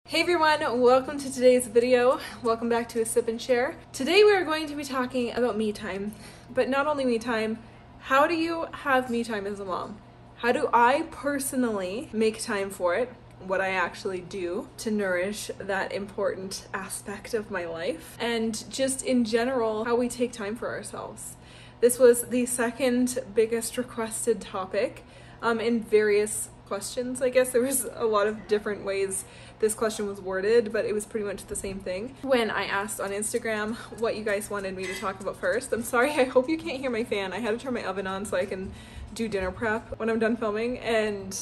Hey everyone, welcome to today's video. Welcome back to A Sip and Share. Today we are going to be talking about me time, but not only me time, how do you have me time as a mom? How do I personally make time for it? What I actually do to nourish that important aspect of my life, and just in general, how we take time for ourselves. This was the second biggest requested topic in various questions. I guess there was a lot of different ways this question was worded, but it was pretty much the same thing. When I asked on Instagram what you guys wanted me to talk about first, I'm sorry, I hope you can't hear my fan. I had to turn my oven on so I can do dinner prep when I'm done filming, and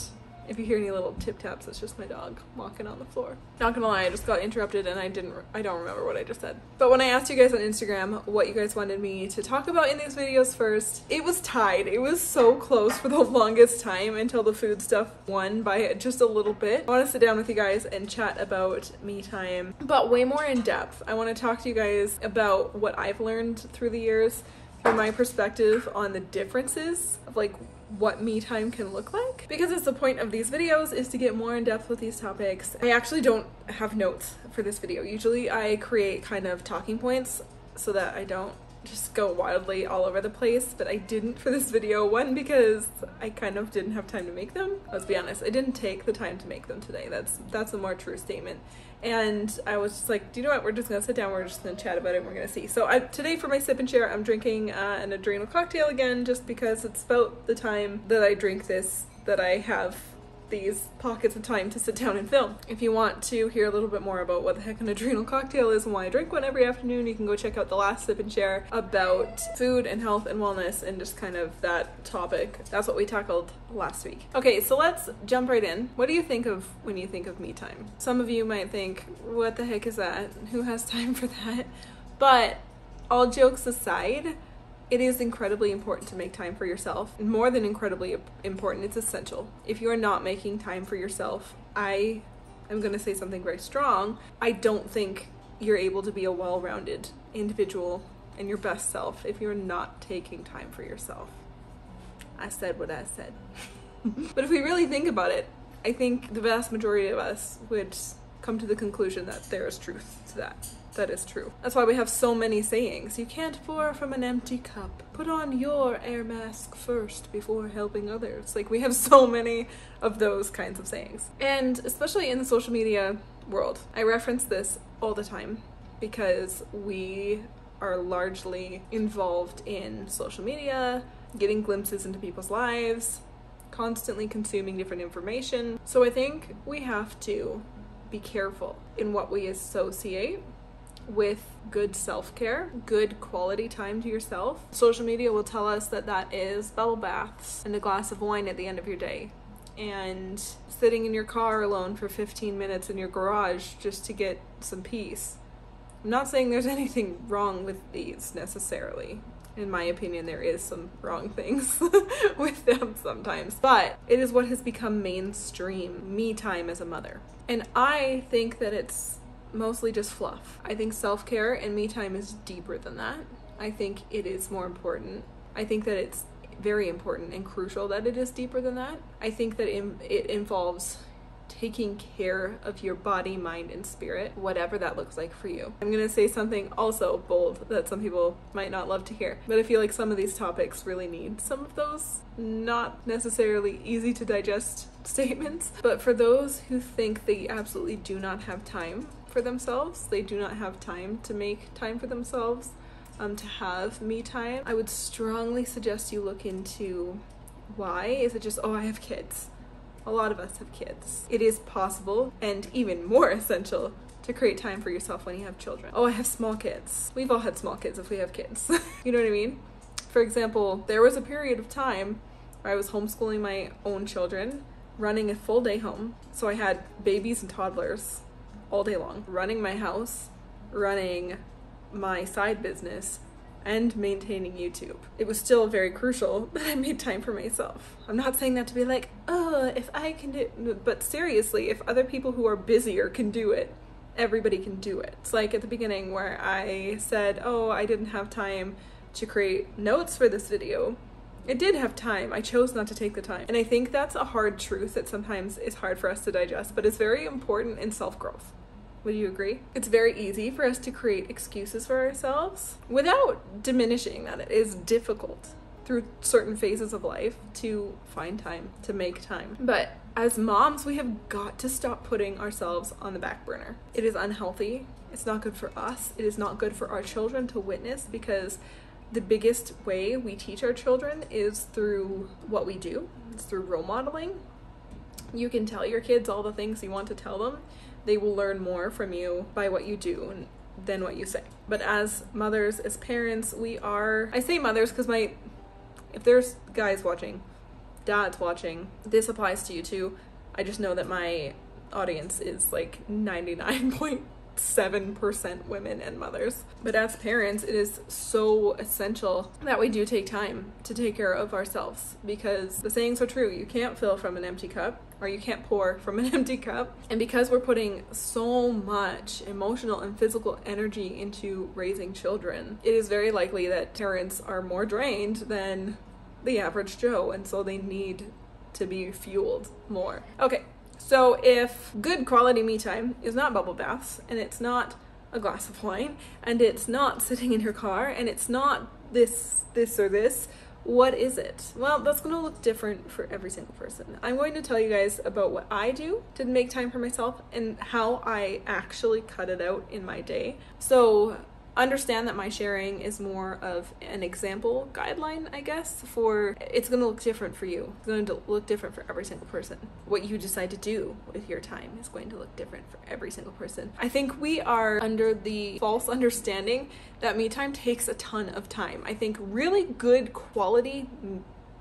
if you hear any little tip taps, it's just my dog walking on the floor. Not gonna lie, I just got interrupted and I don't remember what I just said. But when I asked you guys on Instagram what you guys wanted me to talk about in these videos first, it was tied. It was so close for the longest time until the food stuff won by just a little bit. I want to sit down with you guys and chat about me time, but way more in depth. I want to talk to you guys about what I've learned through the years, through my perspective on the differences of like what me time can look like, because it's the point of these videos is to get more in depth with these topics. I actually don't have notes for this video. Usually I create kind of talking points so that I don't just go wildly all over the place, but I didn't for this video. One, because I kind of didn't have time to make them. Let's be honest, I didn't take the time to make them today. That's a more true statement. And I was just like, do you know what, we're just gonna sit down, we're just gonna chat about it, and we're gonna see. So today for my sip and share, I'm drinking an adrenal cocktail again, just because it's about the time that I drink this that I have these pockets of time to sit down and film. If you want to hear a little bit more about what the heck an adrenal cocktail is and why I drink one every afternoon, you can go check out the last sip and share about food and health and wellness and just kind of that topic. That's what we tackled last week. Okay, so let's jump right in. What do you think of when you think of me time? Some of you might think, what the heck is that? Who has time for that? But all jokes aside, it is incredibly important to make time for yourself. More than incredibly important, it's essential. If you are not making time for yourself, I am going to say something very strong. I don't think you're able to be a well-rounded individual and your best self if you're not taking time for yourself. I said what I said. But if we really think about it, I think the vast majority of us would come to the conclusion that there is truth to that. That is true. That's why we have so many sayings. You can't pour from an empty cup. Put on your air mask first before helping others. Like, we have so many of those kinds of sayings. And especially in the social media world, I reference this all the time because we are largely involved in social media, getting glimpses into people's lives, constantly consuming different information. So I think we have to be careful in what we associate with good self-care, good quality time to yourself. Social media will tell us that that is bubble baths and a glass of wine at the end of your day, and sitting in your car alone for 15 minutes in your garage just to get some peace. I'm not saying there's anything wrong with these necessarily. In my opinion, there is some wrong things with them sometimes, but it is what has become mainstream me time as a mother. And I think that it's mostly just fluff. I think self-care and me time is deeper than that. I think it is more important. I think that it's very important and crucial that it is deeper than that. I think that it involves taking care of your body, mind, and spirit, whatever that looks like for you. I'm gonna say something also bold that some people might not love to hear, but I feel like some of these topics really need some of those not necessarily easy to digest statements. But for those who think they absolutely do not have time for themselves, they do not have time to make time for themselves, to have me time, I would strongly suggest you look into why. Is it just, oh, I have kids? A lot of us have kids. It is possible and even more essential to create time for yourself when you have children. Oh, I have small kids. We've all had small kids if we have kids. You know what I mean? For example, there was a period of time where I was homeschooling my own children, running a full day home. So I had babies and toddlers all day long, running my house, running my side business, and maintaining YouTube. It was still very crucial that I made time for myself. I'm not saying that to be like, oh, if I can do it, but seriously, if other people who are busier can do it, everybody can do it. It's like at the beginning where I said, oh, I didn't have time to create notes for this video. I did have time. I chose not to take the time. And I think that's a hard truth that sometimes is hard for us to digest, but it's very important in self-growth. Would you agree? It's very easy for us to create excuses for ourselves without diminishing that it is difficult through certain phases of life to find time, to make time. But as moms, we have got to stop putting ourselves on the back burner. It is unhealthy. It's not good for us. It is not good for our children to witness, because the biggest way we teach our children is through what we do. It's through role modeling. You can tell your kids all the things you want to tell them. They will learn more from you by what you do than what you say. But as mothers, as parents, I say mothers because if there's guys watching, dads watching, this applies to you too. I just know that my audience is like 99.7% women and mothers. But as parents, it is so essential that we do take time to take care of ourselves, because the sayings are true. You can't fill from an empty cup, or you can't pour from an empty cup. And because we're putting so much emotional and physical energy into raising children, it is very likely that parents are more drained than the average Joe, and so they need to be fueled more. Okay, so if good quality me time is not bubble baths, and it's not a glass of wine, and it's not sitting in your car, and it's not this or this, what is it? Well, that's going to look different for every single person. I'm going to tell you guys about what I do to make time for myself and how I actually cut it out in my day. So understand that my sharing is more of an example guideline, I guess, for it's going to look different for you. It's going to look different for every single person. What you decide to do with your time is going to look different for every single person. I think we are under the false understanding that me time takes a ton of time. I think really good quality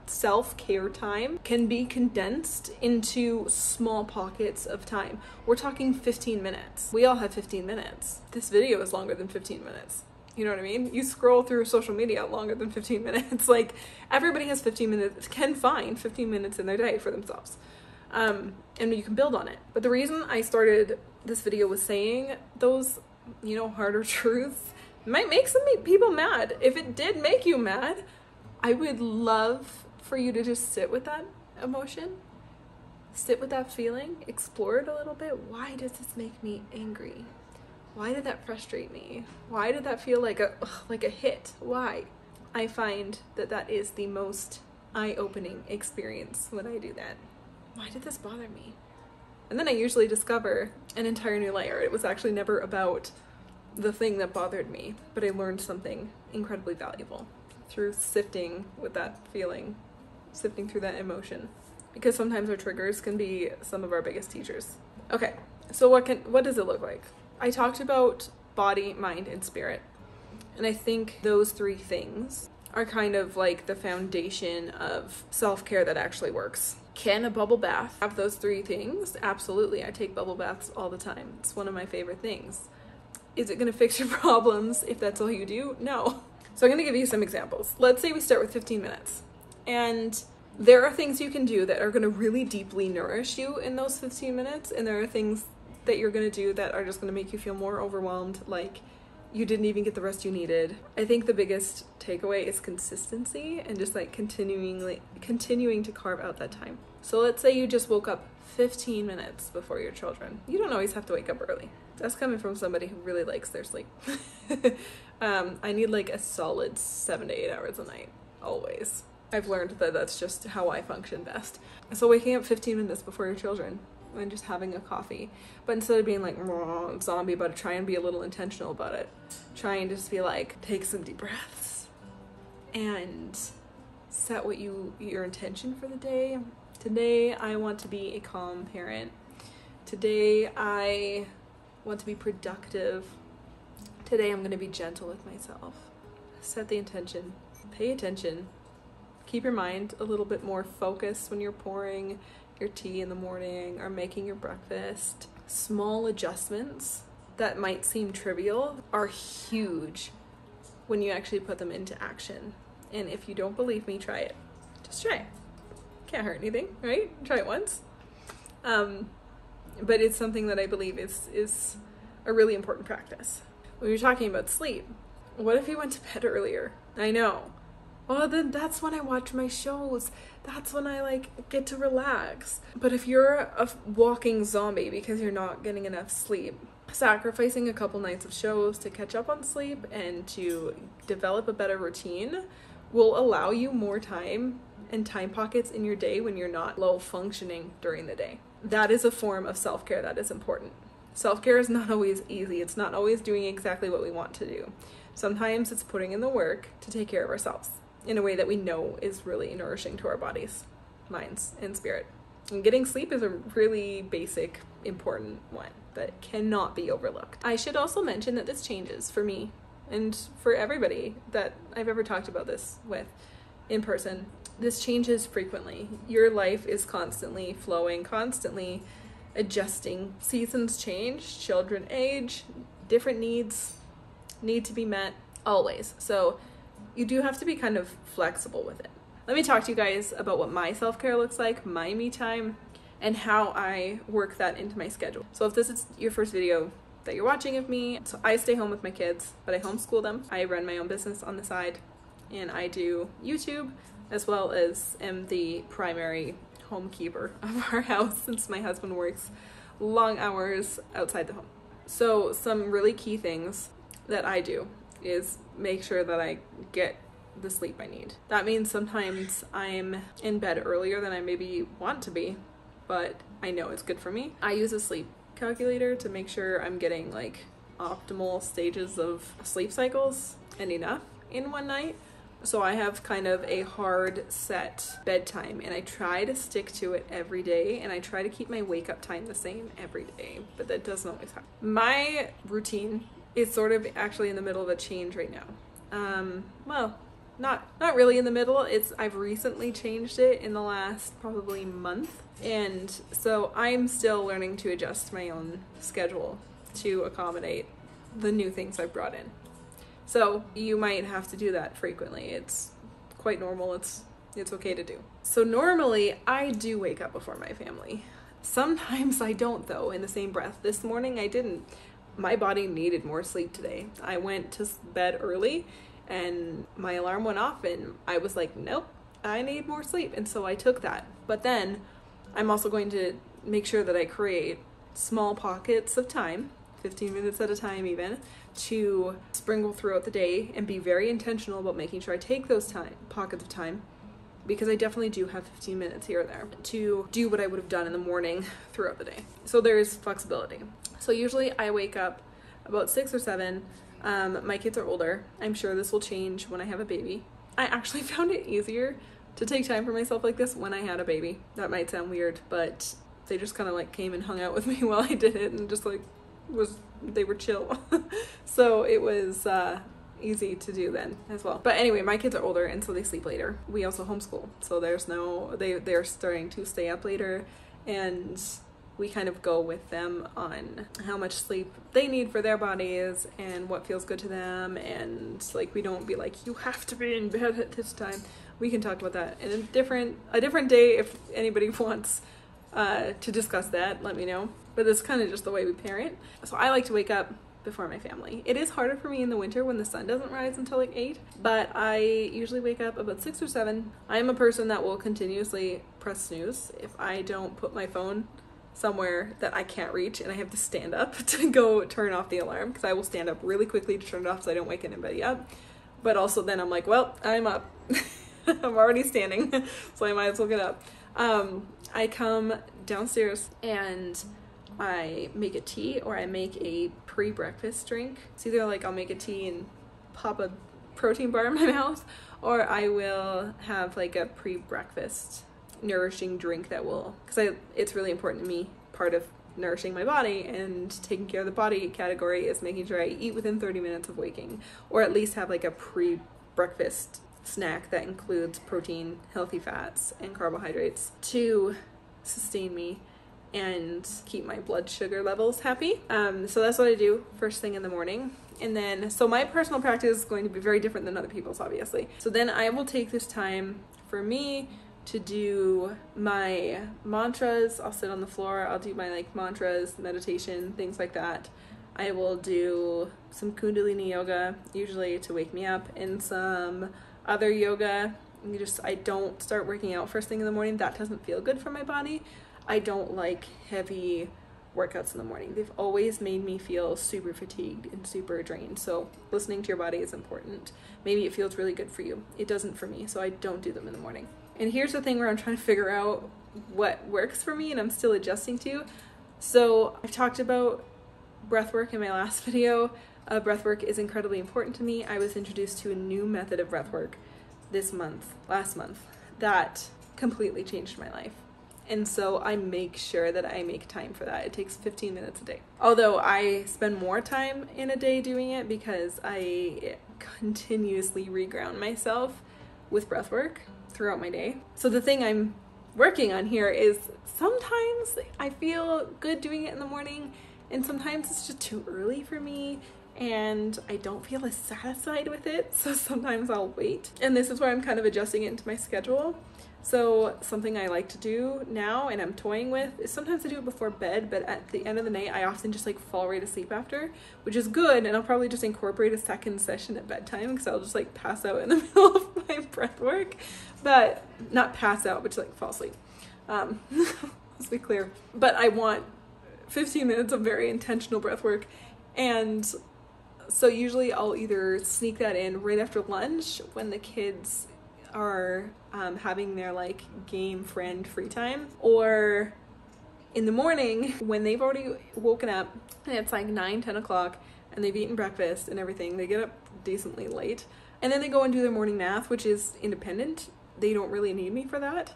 self-care time can be condensed into small pockets of time. We're talking 15 minutes. We all have 15 minutes. This video is longer than 15 minutes. You know what I mean? You scroll through social media longer than 15 minutes. Like, everybody has 15 minutes, can find 15 minutes in their day for themselves. And you can build on it. But the reason I started this video was saying those, harder truths might make some people mad. If it did make you mad, I would love for you to just sit with that emotion, sit with that feeling, explore it a little bit. Why does this make me angry? Why did that frustrate me? Why did that feel like a hit? Why? I find that is the most eye-opening experience when I do that. Why did this bother me? And then I usually discover an entire new layer. It was actually never about the thing that bothered me, but I learned something incredibly valuable through sifting with that feeling, sifting through that emotion, because sometimes our triggers can be some of our biggest teachers. Okay, so what does it look like? I talked about body, mind, and spirit, and I think those three things are kind of like the foundation of self-care that actually works. Can a bubble bath have those three things? Absolutely. I take bubble baths all the time. It's one of my favorite things. Is it going to fix your problems if that's all you do? No. So I'm going to give you some examples. Let's say we start with 15 minutes. And there are things you can do that are going to really deeply nourish you in those 15 minutes. And there are things that you're going to do that are just going to make you feel more overwhelmed, like you didn't even get the rest you needed. I think the biggest takeaway is consistency and just like continuing to carve out that time. So let's say you just woke up 15 minutes before your children. You don't always have to wake up early. That's coming from somebody who really likes their sleep. I need like a solid 7 to 8 hours a night, always. I've learned that that's just how I function best. So waking up 15 minutes before your children and just having a coffee. But instead of being like zombie about it, try and be a little intentional about it. Try and just be like, take some deep breaths and set what your intention for the day. Today I want to be a calm parent. Today I want to be productive. Today I'm going to be gentle with myself. Set the intention. Pay attention. Keep your mind a little bit more focused when you're pouring your tea in the morning or making your breakfast. Small adjustments that might seem trivial are huge when you actually put them into action. And if you don't believe me, try it. Just try it. Can't hurt anything, right? Try it once. But it's something that I believe is a really important practice. When you're talking about sleep, what if you went to bed earlier? I know, well, then that's when I watch my shows. That's when I like get to relax. But if you're a walking zombie because you're not getting enough sleep, sacrificing a couple nights of shows to catch up on sleep and to develop a better routine will allow you more time and time pockets in your day when you're not low functioning during the day. That is a form of self-care that is important. Self-care is not always easy. It's not always doing exactly what we want to do. Sometimes it's putting in the work to take care of ourselves in a way that we know is really nourishing to our bodies, minds, and spirit. And getting sleep is a really basic, important one that cannot be overlooked. I should also mention that this changes for me and for everybody that I've ever talked about this with in person. This changes frequently. Your life is constantly flowing, constantly adjusting. Seasons change, children age, different needs need to be met, always. So you do have to be kind of flexible with it. Let me talk to you guys about what my self-care looks like, my me time, and how I work that into my schedule. So if this is your first video that you're watching of me, so I stay home with my kids, but I homeschool them. I run my own business on the side, and I do YouTube, as well as am the primary homekeeper of our house since my husband works long hours outside the home. So some really key things that I do is make sure that I get the sleep I need. That means sometimes I'm in bed earlier than I maybe want to be, but I know it's good for me. I use a sleep calculator to make sure I'm getting like optimal stages of sleep cycles and enough in one night. So I have kind of a hard set bedtime, and I try to stick to it every day, and I try to keep my wake up time the same every day, but that doesn't always happen. My routine is sort of actually in the middle of a change right now. Well, not really in the middle. I've recently changed it in the last probably month, and so I'm still learning to adjust my own schedule to accommodate the new things I've brought in. So you might have to do that frequently. It's quite normal. It's okay to do. So normally I do wake up before my family. Sometimes I don't, though, in the same breath. This morning I didn't. My body needed more sleep today. I went to bed early and my alarm went off and I was like, nope, I need more sleep. And so I took that. But then I'm also going to make sure that I create small pockets of time, 15 minutes at a time even, to sprinkle throughout the day and be very intentional about making sure I take those pockets of time, because I definitely do have 15 minutes here or there to do what I would have done in the morning throughout the day. So there's flexibility. So usually I wake up about 6 or 7. My kids are older. I'm sure this will change when I have a baby. I actually found it easier to take time for myself like this when I had a baby. That might sound weird, but they just kind of like came and hung out with me while I did it, and just like they were chill. So it was easy to do then as well. But anyway, my kids are older and so they sleep later. We also homeschool, so they're starting to stay up later, and we kind of go with them on how much sleep they need for their bodies and what feels good to them. And like, we don't be like, you have to be in bed at this time. We can talk about that in a different day. If anybody wants to discuss that, let me know. But it's kind of just the way we parent. So I like to wake up before my family. It is harder for me in the winter when the sun doesn't rise until like 8, but I usually wake up about 6 or 7. I am a person that will continuously press snooze if I don't put my phone somewhere that I can't reach and I have to stand up to go turn off the alarm, because I will stand up really quickly to turn it off so I don't wake anybody up. But also then I'm like, well, I'm up. I'm already standing, so I might as well get up. I come downstairs and I make a tea, or I make a pre-breakfast drink. It's either like I'll make a tea and pop a protein bar in my mouth, or I will have like a pre-breakfast nourishing drink that will, because it's really important to me. Part of nourishing my body and taking care of the body category is making sure I eat within 30 minutes of waking, or at least have like a pre-breakfast snack that includes protein, healthy fats, and carbohydrates to sustain me and keep my blood sugar levels happy. So that's what I do first thing in the morning. And then, so my personal practice is going to be very different than other people's, obviously. So then I will take this time for me to do my mantras. I'll sit on the floor, I'll do my like mantras, meditation, things like that. I will do some Kundalini yoga, usually to wake me up, and some other yoga. I don't start working out first thing in the morning. That doesn't feel good for my body. I don't like heavy workouts in the morning. They've always made me feel super fatigued and super drained. So listening to your body is important. Maybe it feels really good for you. It doesn't for me, so I don't do them in the morning. And here's the thing where I'm trying to figure out what works for me and I'm still adjusting to. So I've talked about breath work in my last video. Breath work is incredibly important to me. I was introduced to a new method of breath work last month, that completely changed my life. And so I make sure that I make time for that. It takes 15 minutes a day. Although I spend more time in a day doing it because I continuously reground myself with breath work throughout my day. So the thing I'm working on here is sometimes I feel good doing it in the morning and sometimes it's just too early for me and I don't feel as satisfied with it, so sometimes I'll wait. And this is where I'm kind of adjusting it into my schedule. So something I like to do now and I'm toying with is sometimes I do it before bed, but at the end of the night I often just like fall right asleep after, which is good, and I'll probably just incorporate a second session at bedtime because I'll just like pass out in the middle of my breath work. But not pass out, but just like fall asleep. Let's be clear. But I want 15 minutes of very intentional breath work, and so usually I'll either sneak that in right after lunch when the kids are having their like game friend free time, or in the morning when they've already woken up and it's like 9-10 o'clock and they've eaten breakfast and everything. They get up decently late and then they go and do their morning math, which is independent. They don't really need me for that.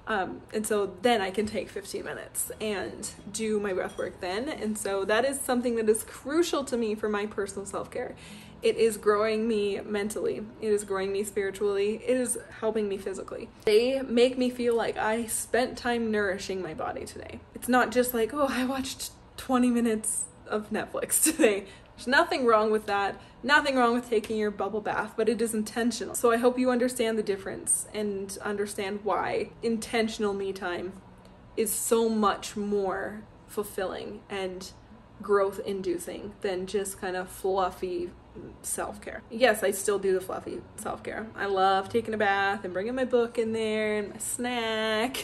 And so then I can take 15 minutes and do my breath work then. And so that is something that is crucial to me for my personal self-care. It is growing me mentally. It is growing me spiritually. It is helping me physically. They make me feel like I spent time nourishing my body today. It's not just like, oh, I watched 20 minutes of Netflix today. There's nothing wrong with that. Nothing wrong with taking your bubble bath, but it is intentional. So I hope you understand the difference and understand why intentional me time is so much more fulfilling and growth inducing than just kind of fluffy self-care. Yes, I still do the fluffy self-care. I love taking a bath and bringing my book in there and my snack.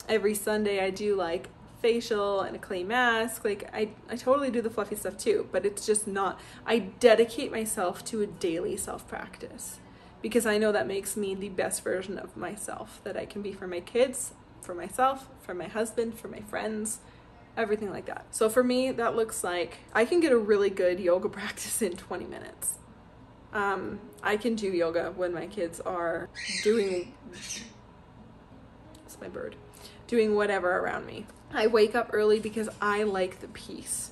Every Sunday I do like facial and a clay mask. Like I totally do the fluffy stuff too, but it's just not, I dedicate myself to a daily self-practice because I know that makes me the best version of myself that I can be for my kids, for myself, for my husband, for my friends, everything like that. So for me, that looks like I can get a really good yoga practice in 20 minutes. I can do yoga when my kids are doing, it's my bird, doing whatever around me. I wake up early because I like the peace.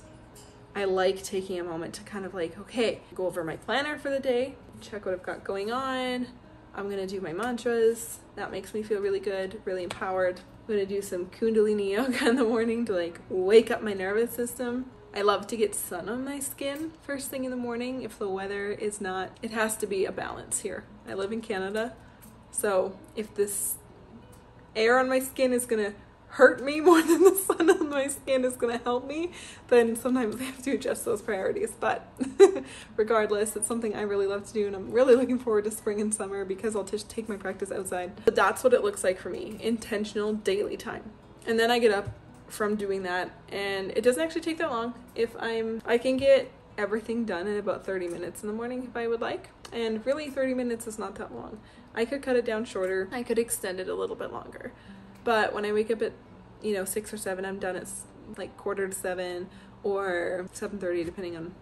I like taking a moment to kind of like, okay, go over my planner for the day, check what I've got going on. I'm gonna do my mantras. That makes me feel really good, really empowered. I'm gonna do some Kundalini yoga in the morning to like wake up my nervous system. I love to get sun on my skin first thing in the morning if the weather is not, it has to be a balance here. I live in Canada, so if this air on my skin is gonna hurt me more than the sun on my skin is gonna help me, then sometimes I have to adjust those priorities. But regardless, it's something I really love to do and I'm really looking forward to spring and summer because I'll just take my practice outside. But that's what it looks like for me, intentional daily time. And then I get up from doing that and it doesn't actually take that long. I can get everything done in about 30 minutes in the morning if I would like. And really 30 minutes is not that long. I could cut it down shorter. I could extend it a little bit longer. But when I wake up at, 6 or 7, I'm done at like 6:45 or 7:30, depending on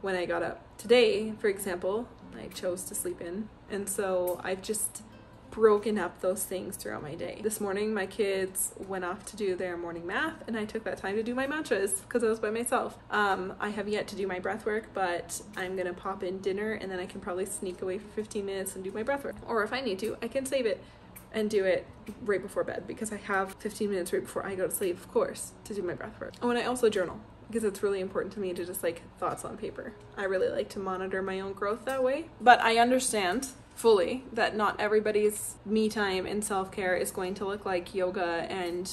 when I got up. Today, for example, I chose to sleep in. And so I've just broken up those things throughout my day. This morning, my kids went off to do their morning math and I took that time to do my mantras because I was by myself. I have yet to do my breath work, but I'm gonna pop in dinner and then I can probably sneak away for 15 minutes and do my breath work. Or if I need to, I can save it and do it right before bed because I have 15 minutes right before I go to sleep, of course, to do my breath work. Oh, and I also journal because it's really important to me to just like thoughts on paper. I really like to monitor my own growth that way. But I understand fully that not everybody's me time and self-care is going to look like yoga and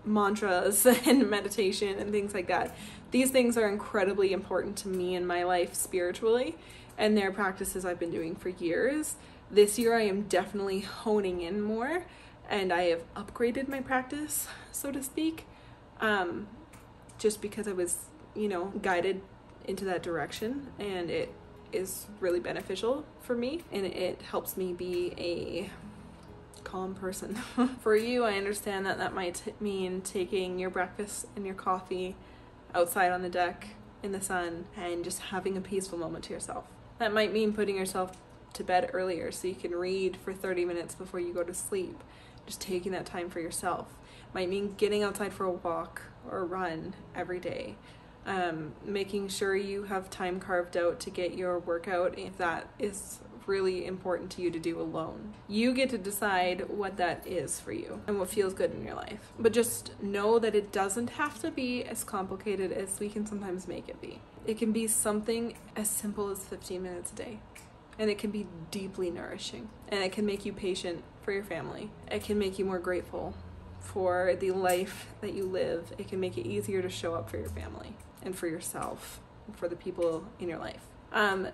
mantras and meditation and things like that. These things are incredibly important to me in my life spiritually, and they're practices I've been doing for years. This year I am definitely honing in more, and I have upgraded my practice, so to speak, just because I was, guided into that direction, and it is really beneficial for me, and it helps me be a calm person. For you, I understand that might mean taking your breakfast and your coffee outside on the deck in the sun and just having a peaceful moment to yourself. That might mean putting yourself to bed earlier so you can read for 30 minutes before you go to sleep. Just taking that time for yourself. Might mean getting outside for a walk or a run every day. Making sure you have time carved out to get your workout if that is really important to you to do alone. You get to decide what that is for you and what feels good in your life. But just know that it doesn't have to be as complicated as we can sometimes make it be. It can be something as simple as 15 minutes a day. And it can be deeply nourishing. And it can make you patient for your family. It can make you more grateful for the life that you live. It can make it easier to show up for your family and for yourself and for the people in your life.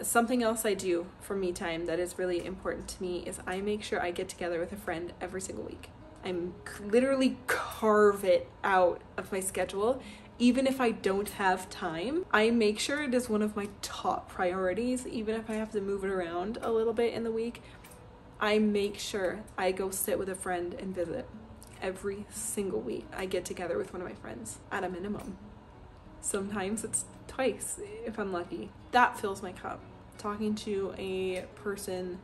Something else I do for me time that is really important to me is I make sure I get together with a friend every single week. I literally carve it out of my schedule. Even if I don't have time, I make sure it is one of my top priorities. Even if I have to move it around a little bit in the week, I make sure I go sit with a friend and visit. Every single week, I get together with one of my friends at a minimum. Sometimes it's twice if I'm lucky. That fills my cup. Talking to a person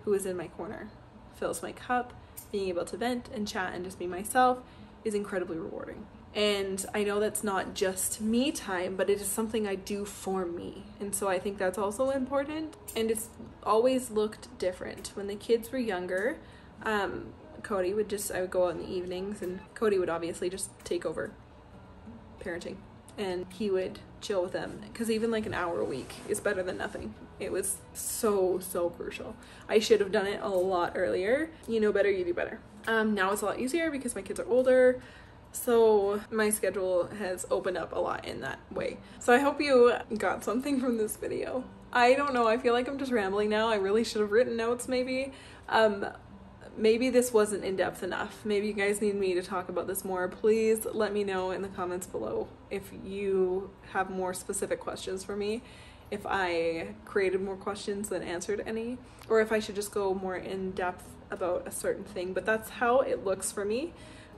who is in my corner fills my cup. Being able to vent and chat and just be myself is incredibly rewarding. And I know that's not just me time, but it is something I do for me. And so I think that's also important. And it's always looked different. When the kids were younger, Cody would I would go out in the evenings, and Cody would obviously just take over parenting. And he would chill with them, because even like an hour a week is better than nothing. It was so crucial. I should have done it a lot earlier. You know better, you do better. Now it's a lot easier because my kids are older, so my schedule has opened up a lot in that way. So I hope you got something from this video. I don't know, I feel like I'm just rambling now. I really should have written notes maybe. Maybe this wasn't in-depth enough. Maybe you guys need me to talk about this more. Please let me know in the comments below if you have more specific questions for me, if I created more questions than answered any, or if I should just go more in-depth about a certain thing. But that's how it looks for me.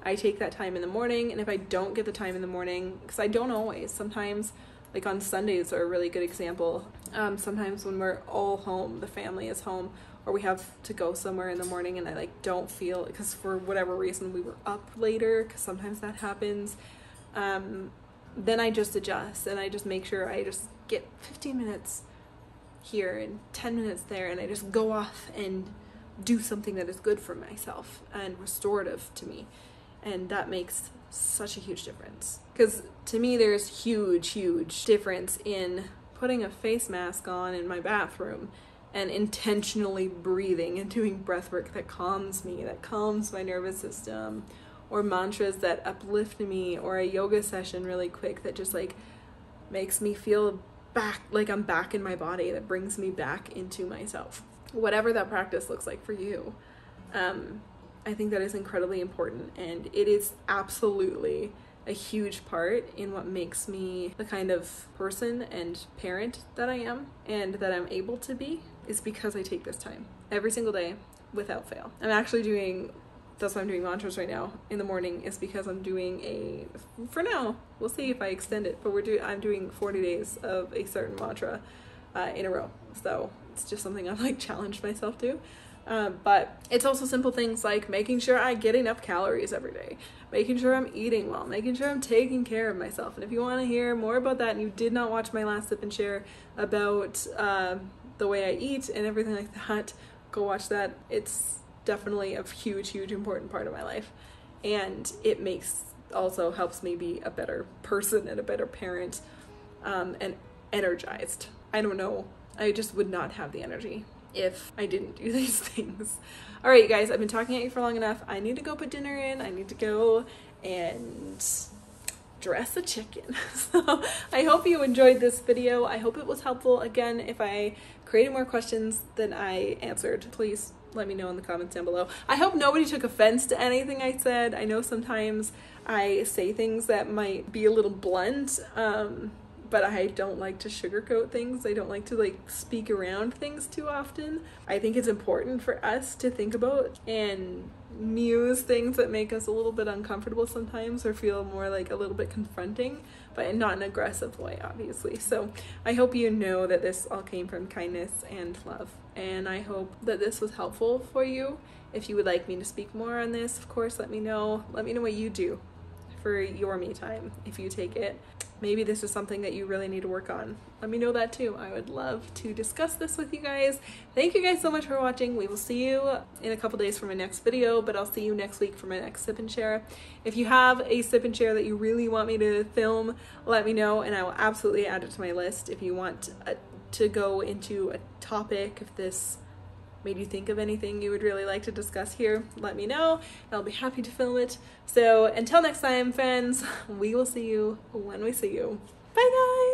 I take that time in the morning, and if I don't get the time in the morning, because I don't always, sometimes, like on Sundays are a really good example. Sometimes when we're all home, the family is home, or we have to go somewhere in the morning and I don't feel, because for whatever reason we were up later, because sometimes that happens, then I just adjust and I just make sure I just get 15 minutes here and 10 minutes there, and I just go off and do something that is good for myself and restorative to me. And that makes such a huge difference, because to me there's huge difference in putting a face mask on in my bathroom and intentionally breathing and doing breath work that calms me, that calms my nervous system, or mantras that uplift me, or a yoga session really quick that just like makes me feel back, like I'm back in my body, that brings me back into myself. Whatever that practice looks like for you. I think that is incredibly important, and it is absolutely a huge part in what makes me the kind of person and parent that I am and that I'm able to be, is because I take this time every single day without fail. That's why I'm doing mantras right now in the morning, is because I'm doing for now, we'll see if I extend it, but I'm doing 40 days of a certain mantra in a row. So it's just something I've like challenged myself to. But it's also simple things like making sure I get enough calories every day, making sure I'm eating well, making sure I'm taking care of myself. And if you want to hear more about that and you did not watch my last Sip and Share about the way I eat and everything like that, go watch that. It's definitely a huge important part of my life, and it also helps me be a better person and a better parent, and energized. I don't know, I just would not have the energy if I didn't do these things. All right, you guys, I've been talking at you for long enough. I need to go put dinner in. I need to go and dress a chicken. So I hope you enjoyed this video. I hope it was helpful. Again, if I created more questions than I answered, please let me know in the comments down below. I hope nobody took offense to anything I said. I know sometimes I say things that might be a little blunt, but I don't like to sugarcoat things. I don't like to like speak around things too often. I think it's important for us to think about and muse things that make us a little bit uncomfortable sometimes or feel more like a little bit confronting, but in not an aggressive way, obviously. So I hope you know that this all came from kindness and love, and I hope that this was helpful for you. If you would like me to speak more on this, of course, let me know. Let me know what you do for your me time if you take it. Maybe this is something that you really need to work on. Let me know that too. I would love to discuss this with you guys. Thank you guys so much for watching. We will see you in a couple days for my next video, but I'll see you next week for my next sip and share. If you have a sip and share that you really want me to film, let me know and I will absolutely add it to my list. If you want to go into a topic, if this made you think of anything you would really like to discuss here, let me know. I'll be happy to film it. So until next time, friends, we will see you when we see you. Bye guys!